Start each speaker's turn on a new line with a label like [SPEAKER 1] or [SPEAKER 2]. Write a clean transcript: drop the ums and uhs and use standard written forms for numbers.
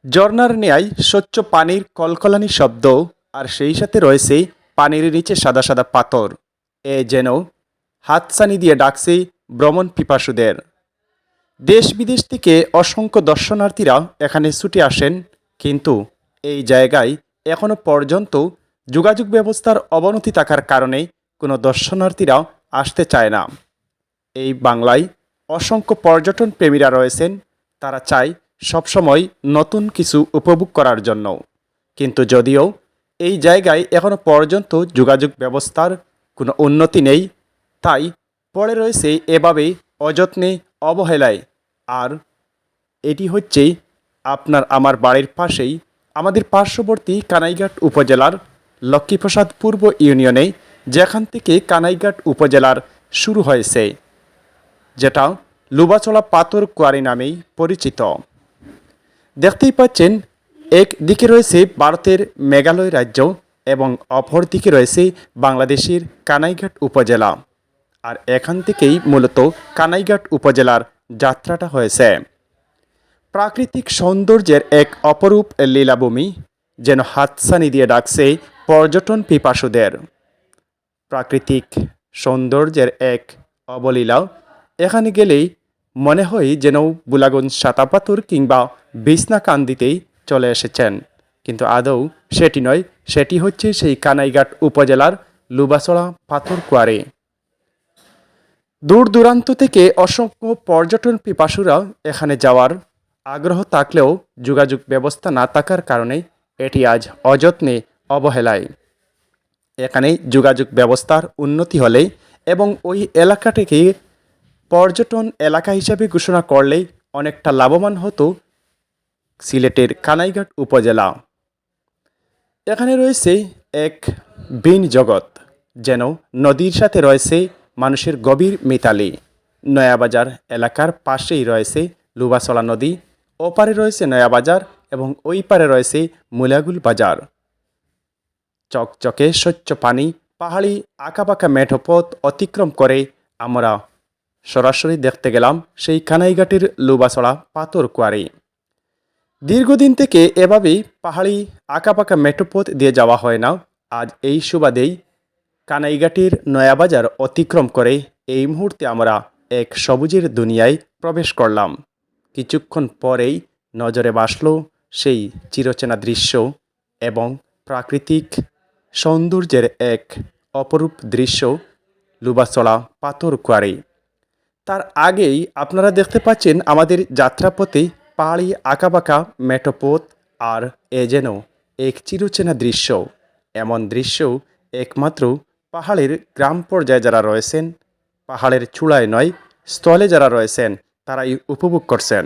[SPEAKER 1] ঝর্ণার ন্যায় স্বচ্ছ পানির কলকলানি শব্দ, আর সেই সাথে রয়েছে পানির নিচে সাদা সাদা পাথর। এ যেন হাতছানি দিয়ে ডাকছে ভ্রমণ পিপাসুদের। দেশ বিদেশ থেকে অসংখ্য দর্শনার্থীরা এখানে ছুটে আসেন, কিন্তু এই জায়গায় এখনও পর্যন্ত যোগাযোগ ব্যবস্থার অবনতি থাকার কারণে কোনো দর্শনার্থীরা আসতে চায় না। এই বাংলায় অসংখ্য পর্যটন প্রেমীরা রয়েছেন, তারা চায় সবসময় নতুন কিছু উপভোগ করার জন্য। কিন্তু যদিও এই জায়গায় এখনও পর্যন্ত যোগাযোগ ব্যবস্থার কোনো উন্নতি নেই, তাই পড়ে রয়েছে এভাবে অযত্নে, অবহেলায়। আর এটি হচ্ছে আপনার আমার বাড়ির পাশেই, আমাদের পার্শ্ববর্তী কানাইঘাট উপজেলার লক্ষ্মীপ্রসাদ পূর্ব ইউনিয়নে, যেখান থেকে কানাইঘাট উপজেলার শুরু হয়েছে, যেটা লুবাচলা পাথর কোয়ারি নামেই পরিচিত। দেখতেই পাচ্ছেন, এক দিকে রয়েছে ভারতের মেঘালয় রাজ্য এবং অপর দিকে রয়েছে বাংলাদেশের কানাইঘাট উপজেলা। আর এখান থেকেই মূলত কানাইঘাট উপজেলার যাত্রাটা হয়েছে। প্রাকৃতিক সৌন্দর্যের এক অপরূপ লীলাভূমি, যেন হাতছানি দিয়ে ডাকছে পর্যটন পিপাসুদের। প্রাকৃতিক সৌন্দর্যের এক অবলীলা, এখানে গেলেই মনে হয় যেন বুলাগঞ্জ সাতাপাতুর কিংবা বিছনাকান্দিতেই চলে এসেছেন। কিন্তু আদৌ সেটি নয়, সেটি হচ্ছে সেই কানাইঘাট উপজেলার লুবাচড়া পাথর কোয়ারি। দূর দূরান্ত থেকে অসংখ্য পর্যটন পিপাসুরা এখানে যাওয়ার আগ্রহ থাকলেও যোগাযোগ ব্যবস্থা না থাকার কারণে এটি আজ অযত্নে, অবহেলায়। এখানে যোগাযোগ ব্যবস্থার উন্নতি হলে এবং ওই এলাকাটিকে পর্যটন এলাকা হিসাবে ঘোষণা করলেই অনেকটা লাভবান হতো সিলেটের কানাইঘাট উপজেলা। এখানে রয়েছে এক ভিন জগৎ, যেন নদীর সাথে রয়েছে মানুষের গভীর মিতালি। নয়াবাজার এলাকার পাশেই রয়েছে লুবাচলা নদী, ওপারে রয়েছে নয়াবাজার এবং ওই পারে রয়েছে মুলাগুল বাজার। চকচকে স্বচ্ছ পানি, পাহাড়ি আঁকাবাঁকা মেঠো পথ অতিক্রম করে আমরা সরাসরি দেখতে গেলাম সেই কানাইঘাটের লুবাচড়া পাথর কোয়ারি। দীর্ঘদিন থেকে এভাবেই পাহাড়ি আঁকাবাঁকা মেঠো পথ দিয়ে যাওয়া হয় না। আজ এই সুবাদেই কানাইঘাটের নয়াবাজার অতিক্রম করে এই মুহূর্তে আমরা এক সবুজের দুনিয়ায় প্রবেশ করলাম। কিছুক্ষণ পরেই নজরে ভাসল সেই চিরচেনা দৃশ্য এবং প্রাকৃতিক সৌন্দর্যের এক অপরূপ দৃশ্য, লুবাচড়া পাথর কোয়ারি। তার আগেই আপনারা দেখতে পাচ্ছেন আমাদের যাত্রাপথে পাহাড়ি আঁকাবাঁকা মেঠো পথ, আর এ যেন এক চিরচেনা দৃশ্য। এমন দৃশ্য একমাত্র পাহাড়ের গ্রাম পর্যায়ে যারা রয়েছেন, পাহাড়ের চূড়ায় নয়, স্থলে যারা রয়েছেন, তারাই উপভোগ করছেন।